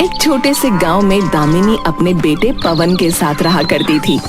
एक छोटे से गांव में दामिनी अपने बेटे पवन के साथ रहा करती थी।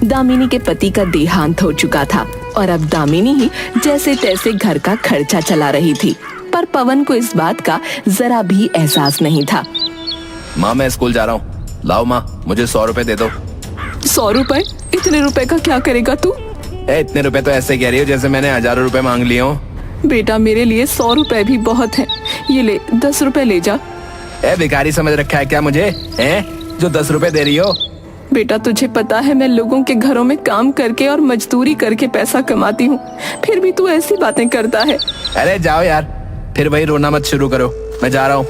दामिनी के पति का देहांत हो चुका था और अब दामिनी ही जैसे तैसे घर का खर्चा चला रही थी, पर पवन को इस बात का जरा भी एहसास नहीं था। माँ मैं स्कूल जा रहा हूँ, लाओ माँ मुझे 100 रुपए दे दो। 100 रुपए? इतने रुपए का क्या करेगा तू? इतने रुपए तो ऐसे कह रही हो जैसे मैंने हजारों रुपए मांग लिए हो। बेटा मेरे लिए 100 रुपए भी बहुत है, ये ले 10 रुपए ले जा। भिखारी समझ रखा है क्या मुझे, जो 10 रुपए दे रही हो? बेटा तुझे पता है मैं लोगों के घरों में काम करके और मजदूरी करके पैसा कमाती हूँ, फिर भी तू ऐसी बातें करता है। अरे जाओ यार, फिर वही रोना मत शुरू करो, मैं जा रहा हूँ।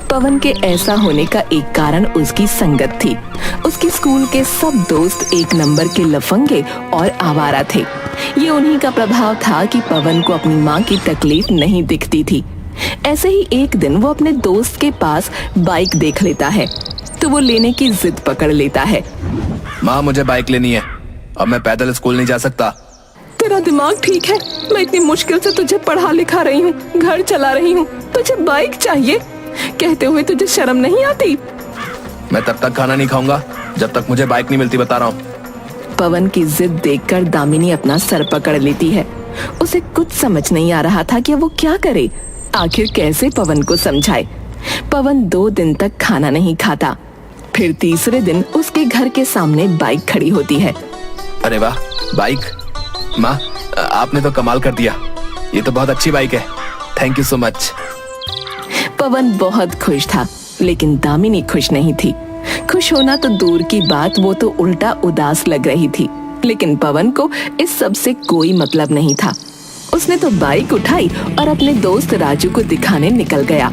पवन के ऐसा होने का एक कारण उसकी संगत थी। उसके स्कूल के सब दोस्त एक नंबर के लफंगे और आवारा थे। ये उन्हीं का प्रभाव था कि पवन को अपनी माँ की तकलीफ नहीं दिखती थी। ऐसे ही एक दिन वो अपने दोस्त के पास बाइक देख लेता है तो वो लेने की जिद पकड़ लेता है। माँ मुझे बाइक लेनी है, अब मैं पैदल स्कूल नहीं जा सकता। तेरा दिमाग ठीक है? मैं इतनी मुश्किल से तुझे पढ़ा लिखा रही हूँ, घर चला रही हूँ, तुझे बाइक चाहिए? कहते हुए तुझे शर्म नहीं आती? मैं तब तक खाना नहीं खाऊंगा जब तक मुझे बाइक नहीं मिलती, बता रहा हूँ। पवन की जिद देखकर दामिनी अपना सर पकड़ लेती है। उसे कुछ समझ नहीं आ रहा था कि वो क्या करे, आखिर कैसे पवन को समझाए। पवन 2 दिन तक खाना नहीं खाता। फिर तीसरे दिन उसके घर के सामने बाइक खड़ी होती है। अरे वाह बाइक, माँ आपने तो कमाल कर दिया, ये तो बहुत अच्छी बाइक है, थैंक यू सो मच। पवन बहुत खुश था, लेकिन दामिनी खुश नहीं थी। खुश होना तो दूर की बात, वो तो उल्टा उदास लग रही थी। लेकिन पवन को इस सब से कोई मतलब नहीं था। उसने तो बाइक उठाई और अपने दोस्त राजू को दिखाने निकल गया।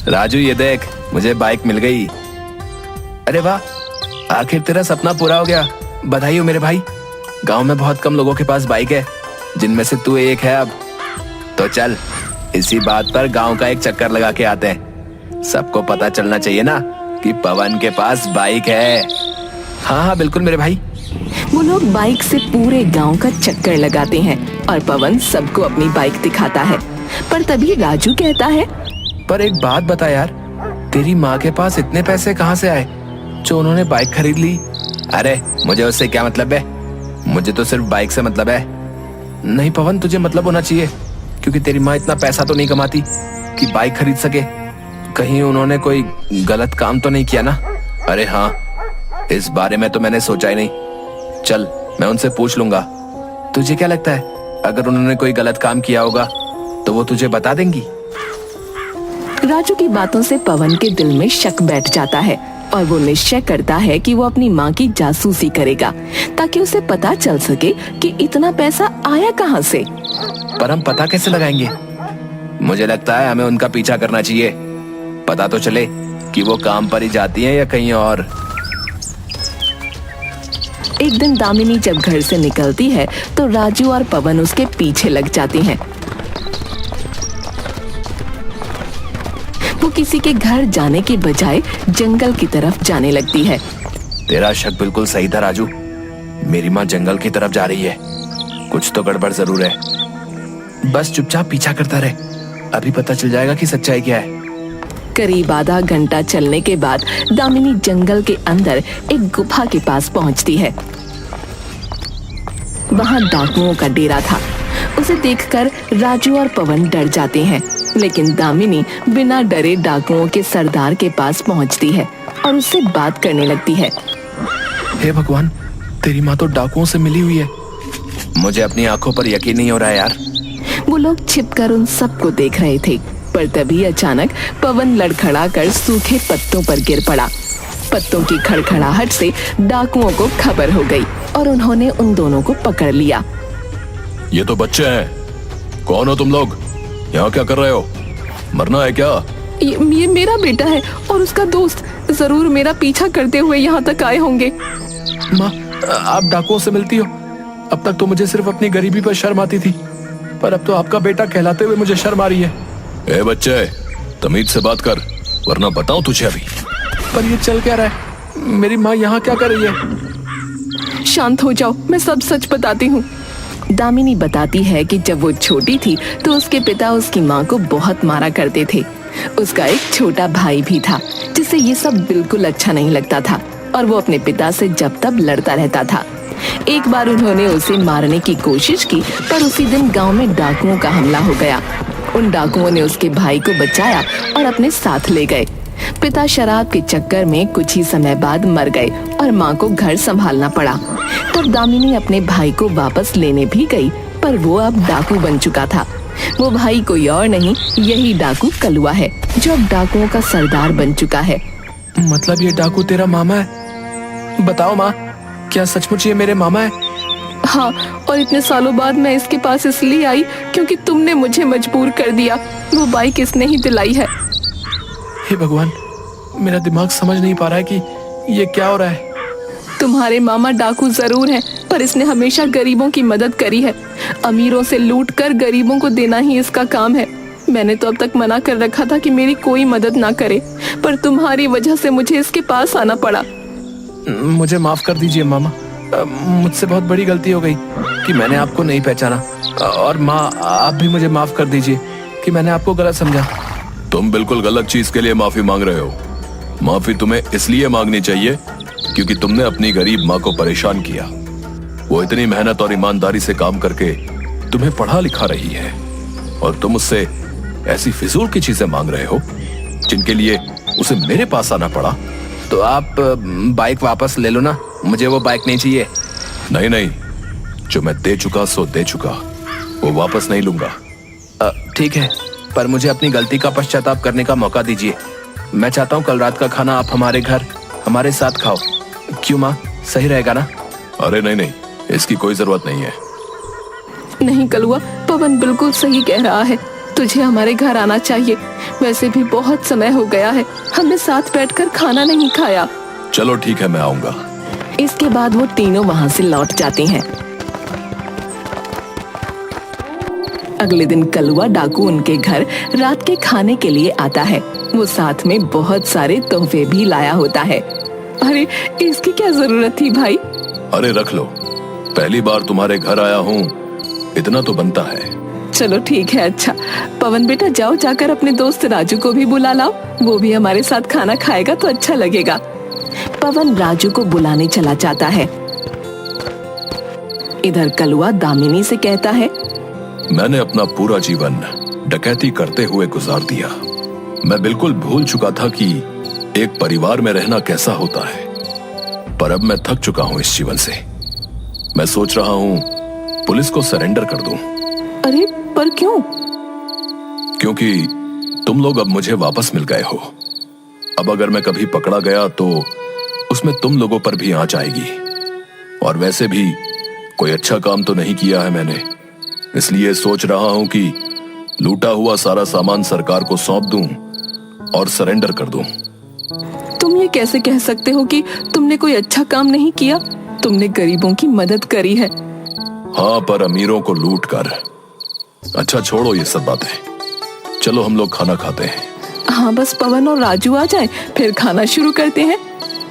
राजू ये देख, मुझे बाइक मिल गई। अरे वाह, आखिर तेरा सपना पूरा हो गया, बधाई हो मेरे भाई। गांव में बहुत कम लोगों के पास बाइक है, जिनमें से तू एक है। अब तो चल इसी बात पर गांव का एक चक्कर लगा के आते हैं, सबको पता चलना चाहिए ना कि पवन के पास बाइक है। हाँ हाँ बिल्कुल मेरे भाई। वो लोग बाइक से पूरे गांव का चक्कर लगाते हैं और पवन सबको अपनी बाइक दिखाता है। पर तभी राजू कहता है, पर एक बात बता यार, तेरी माँ के पास इतने पैसे कहाँ से आए जो उन्होंने बाइक खरीद ली? अरे मुझे उससे क्या मतलब है, मुझे तो सिर्फ बाइक से मतलब है। नहीं पवन, तुझे मतलब होना चाहिए, क्योंकि तेरी माँ इतना पैसा तो नहीं कमाती कि बाइक खरीद सके। कहीं उन्होंने कोई गलत काम तो नहीं किया ना? अरे हाँ, इस बारे में तो मैंने सोचा ही नहीं। चल मैं उनसे पूछ लूंगा। तुझे क्या लगता है, अगर उन्होंने कोई गलत काम किया होगा तो वो तुझे बता देंगी? राजू की बातों से पवन के दिल में शक बैठ जाता है और वो निश्चय करता है कि वो अपनी माँ की जासूसी करेगा, ताकि उसे पता चल सके कि इतना पैसा आया कहाँ से। पर हम पता कैसे लगाएंगे? मुझे लगता है हमें उनका पीछा करना चाहिए, पता तो चले कि वो काम पर ही जाती हैं या कहीं और। एक दिन दामिनी जब घर से निकलती है तो राजू और पवन उसके पीछे लग जाते हैं। वो किसी के घर जाने के बजाय जंगल की तरफ जाने लगती है। तेरा शक बिल्कुल सही था राजू, मेरी माँ जंगल की तरफ जा रही है, कुछ तो गड़बड़ जरूर है। बस चुपचाप पीछा करता रहे, अभी पता चल जाएगा कि सच्चाई क्या है। करीब आधा घंटा चलने के बाद दामिनी जंगल के अंदर एक गुफा के पास पहुंचती है। वहां डाकुओं का डेरा था। उसे देखकर राजू और पवन डर जाते हैं, लेकिन दामिनी बिना डरे डाकुओं के सरदार के पास पहुंचती है और उससे बात करने लगती है। हे भगवान, तेरी माँ तो डाकुओं से मिली हुई है, मुझे अपनी आंखों पर यकीन नहीं हो रहा है यार। वो लोग छिपकर उन सबको देख रहे थे, पर तभी अचानक पवन लड़खड़ाकर सूखे पत्तों पर गिर पड़ा। पत्तों की खड़खड़ाहट से डाकुओं को खबर हो गई और उन्होंने उन दोनों को पकड़ लिया। ये तो बच्चे हैं, कौन हो तुम लोग? यहाँ क्या कर रहे हो? मरना है क्या? ये मेरा बेटा है और उसका दोस्त, जरूर मेरा पीछा करते हुए यहाँ तक आए होंगे। माँ, आप डाकुओं से मिलती हो? अब तक तो मुझे सिर्फ अपनी गरीबी पर शर्म आती थी, पर अब तो आपका बेटा कहलाते हुए मुझे शर्म आ रही है। ए बच्चे, तमीज से बात कर, वरना बताऊं तुझे अभी। पर ये चल क्या रहा है? मेरी माँ यहाँ क्या कर रही है? शांत हो जाओ, मैं सब सच बताती हूँ। दामिनी बताती है कि जब वो छोटी थी तो उसके पिता उसकी माँ को बहुत मारा करते थे। उसका एक छोटा भाई भी था जिसे ये सब बिल्कुल अच्छा नहीं लगता था और वो अपने पिता से जब तब लड़ता रहता था। एक बार उन्होंने उसे मारने की कोशिश की, पर उसी दिन गांव में डाकुओं का हमला हो गया। उन डाकुओं ने उसके भाई को बचाया और अपने साथ ले गए। पिता शराब के चक्कर में कुछ ही समय बाद मर गए और माँ को घर संभालना पड़ा। तब दामिनी अपने भाई को वापस लेने भी गई, पर वो अब डाकू बन चुका था। वो भाई कोई और नहीं, यही डाकू कलुआ है जो अब डाकुओं का सरदार बन चुका है। मतलब ये डाकू तेरा मामा है? बताओ माँ, क्या सचमुच ये मेरे मामा है? हाँ, और इतने सालों बाद मैं इसके पास इसलिए आई क्योंकि तुमने मुझे मजबूर कर दिया। वो बाइक इसने ही दिलाई है। हे भगवान, मेरा दिमाग समझ नहीं पा रहा है कि ये क्या हो रहा है। तुम्हारे मामा डाकू जरूर हैं, पर इसने हमेशा गरीबों की मदद करी है। अमीरों से लूट कर गरीबों को देना ही इसका काम है। मैंने तो अब तक मना कर रखा था कि मेरी कोई मदद ना करे, पर तुम्हारी वजह से मुझे इसके पास आना पड़ा। मुझे माफ कर दीजिए मामा, मुझसे बहुत बड़ी गलती हो गई कि मैंने आपको नहीं पहचाना। और माँ, आप भी मुझे माफ कर दीजिए कि मैंने आपको गलत समझा। तुम बिल्कुल गलत चीज के लिए माफी मांग रहे हो। माफी तुम्हें इसलिए मांगनी चाहिए क्योंकि तुमने अपनी गरीब माँ को परेशान किया। वो इतनी मेहनत और ईमानदारी से काम करके तुम्हें पढ़ा लिखा रही है और तुम उससे ऐसी फिजूल की चीजें मांग रहे हो जिनके लिए उसे मेरे पास आना पड़ा। तो आप बाइक वापस ले लो ना, मुझे वो बाइक नहीं चाहिए। नहीं नहीं, जो मैं दे चुका सो दे चुका, वो वापस नहीं लूंगा। ठीक है, पर मुझे अपनी गलती का पश्चाताप करने का मौका दीजिए। मैं चाहता हूँ कल रात का खाना आप हमारे घर हमारे साथ खाओ। क्यों माँ, सही रहेगा ना? अरे नहीं नहीं, इसकी कोई जरूरत नहीं है। नहीं कलुआ, पवन बिल्कुल सही कह रहा है। तुझे हमारे घर आना चाहिए। वैसे भी बहुत समय हो गया है, हमने साथ बैठकर खाना नहीं खाया। चलो ठीक है, मैं आऊंगा। इसके बाद वो तीनों वहाँ से लौट जाते हैं। अगले दिन कलुआ डाकू उनके घर रात के खाने के लिए आता है। वो साथ में बहुत सारे तोहफे भी लाया होता है। अरे, इसकी क्या जरूरत थी भाई? अरे रख लो, पहली बार तुम्हारे घर आया हूँ, इतना तो बनता है। चलो ठीक है। अच्छा पवन बेटा, जाओ जाकर अपने दोस्त राजू को भी बुला लाओ, वो भी हमारे साथ खाना खाएगा तो अच्छा लगेगा। पवन राजू को बुलाने चला जाता है। इधर कलुआ दामिनी से कहता है, मैंने अपना पूरा जीवन डकैती करते हुए गुजार दिया। मैं बिल्कुल भूल चुका था कि एक परिवार में रहना कैसा होता है, पर अब मैं थक चुका हूँ इस जीवन से। मैं सोच रहा हूँ पुलिस को सरेंडर कर दूं। अरे पर क्यों? क्योंकि तुम लोग अब मुझे वापस मिल गए हो। अब अगर मैं कभी पकड़ा गया तो उसमें तुम लोगों पर भी आंच आएगी। और वैसे भी कोई अच्छा काम तो नहीं किया है मैंने, इसलिए सोच रहा हूं कि लूटा हुआ सारा सामान सरकार को सौंप दूं और सरेंडर कर दूं। तुम ये कैसे कह सकते हो कि तुमने कोई अच्छा काम नहीं किया? तुमने गरीबों की मदद करी है। हाँ, पर अमीरों को लूट कर। अच्छा छोड़ो ये सब बातें, चलो हम लोग खाना खाते हैं। हाँ, बस पवन और राजू आ जाए फिर खाना शुरू करते हैं।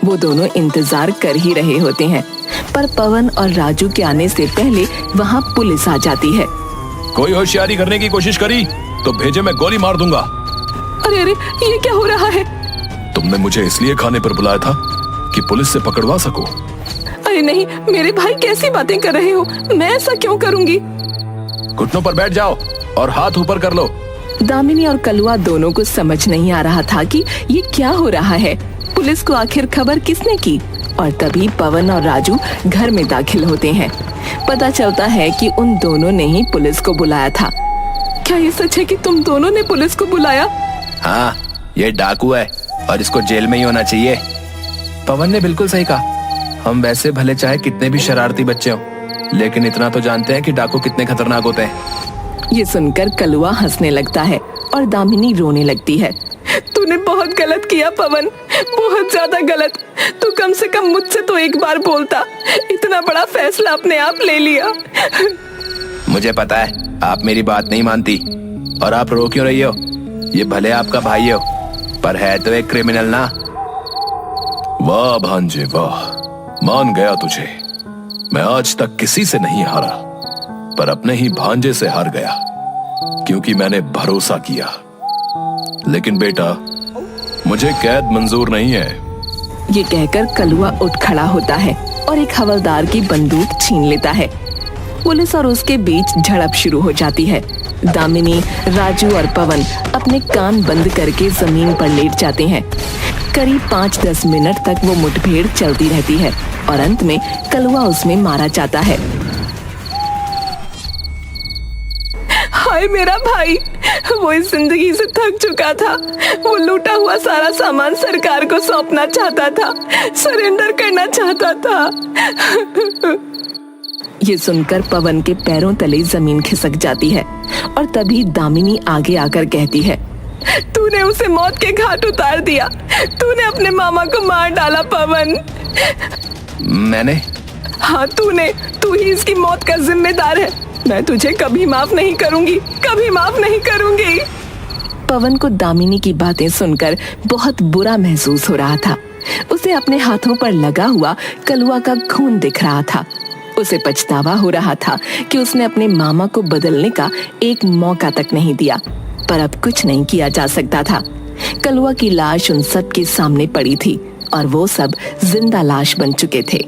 वो दोनों इंतजार कर ही रहे होते हैं, पर पवन और राजू के आने से पहले वहाँ पुलिस आ जाती है। कोई होशियारी करने की कोशिश करी तो भेजे मैं गोली मार दूंगा। अरे अरे, ये क्या हो रहा है? तुमने मुझे इसलिए खाने पर बुलाया था कि पुलिस से पकड़वा सको। अरे नहीं मेरे भाई, कैसी बातें कर रहे हो? मैं ऐसा क्यों करूंगी? घुटनों पर बैठ जाओ और हाथ ऊपर कर लो। दामिनी और कलुआ दोनों को समझ नहीं आ रहा था कि ये क्या हो रहा है। पुलिस को आखिर खबर किसने की? और तभी पवन और राजू घर में दाखिल होते हैं। पता चलता है कि उन दोनों ने ही पुलिस को बुलाया था। क्या ये सच है कि तुम दोनों ने पुलिस को बुलाया? हाँ, ये डाकू है और इसको जेल में ही होना चाहिए। पवन ने बिल्कुल सही कहा। हम वैसे भले चाहे कितने भी शरारती बच्चे हों, लेकिन इतना तो जानते हैं कि डाकू कितने खतरनाक होते हैं। ये सुनकर कलुआ हंसने लगता है और दामिनी रोने लगती है। तूने बहुत गलत किया पवन, बहुत ज्यादा गलत। तू कम से कम मुझसे तो एक बार बोलता। इतना बड़ा फैसला अपने आप ले लिया। मुझे पता है आप मेरी बात नहीं मानती, और आप रो क्यों रही हो? ये भले आपका भाई हो, पर है तो एक क्रिमिनल ना। वाह भांजे वाह, मान गया तुझे। मैं आज तक किसी से नहीं हारा, पर अपने ही भांजे से हार गया, क्योंकि मैंने भरोसा किया। लेकिन बेटा, मुझे कैद मंजूर नहीं है। ये कहकर कलुआ उठ खड़ा होता है और एक हवलदार की बंदूक छीन लेता है। पुलिस और उसके बीच झड़प शुरू हो जाती है। दामिनी, राजू और पवन अपने कान बंद करके जमीन पर लेट जाते हैं। करीब 5-10 मिनट तक वो मुठभेड़ चलती रहती है और अंत में कलुआ उसमें मारा जाता है। हाय मेरा भाई, वो इस जिंदगी से थक चुका था। वो लूटा हुआ सारा सामान सरकार को सौंपना चाहता था, सरेंडर करना चाहता था। ये सुनकर पवन के पैरों तले जमीन खिसक जाती है और तभी दामिनी आगे आकर कहती है, तूने उसे मौत के घाट उतार दिया। तूने अपने मामा को मार डाला पवन। मैंने? हाँ तूने, तू ही इसकी मौत का जिम्मेदार है। मैं तुझे कभी माफ नहीं करूंगी, कभी माफ नहीं करूंगी। पवन को दामिनी की बातें सुनकर बहुत बुरा महसूस हो रहा था। उसे अपने हाथों पर लगा हुआ कलुआ का खून दिख रहा था। उसे पछतावा हो रहा था कि उसने अपने मामा को बदलने का एक मौका तक नहीं दिया, पर अब कुछ नहीं किया जा सकता था। कलुआ की लाश उन सब के सामने पड़ी थी और वो सब जिंदा लाश बन चुके थे।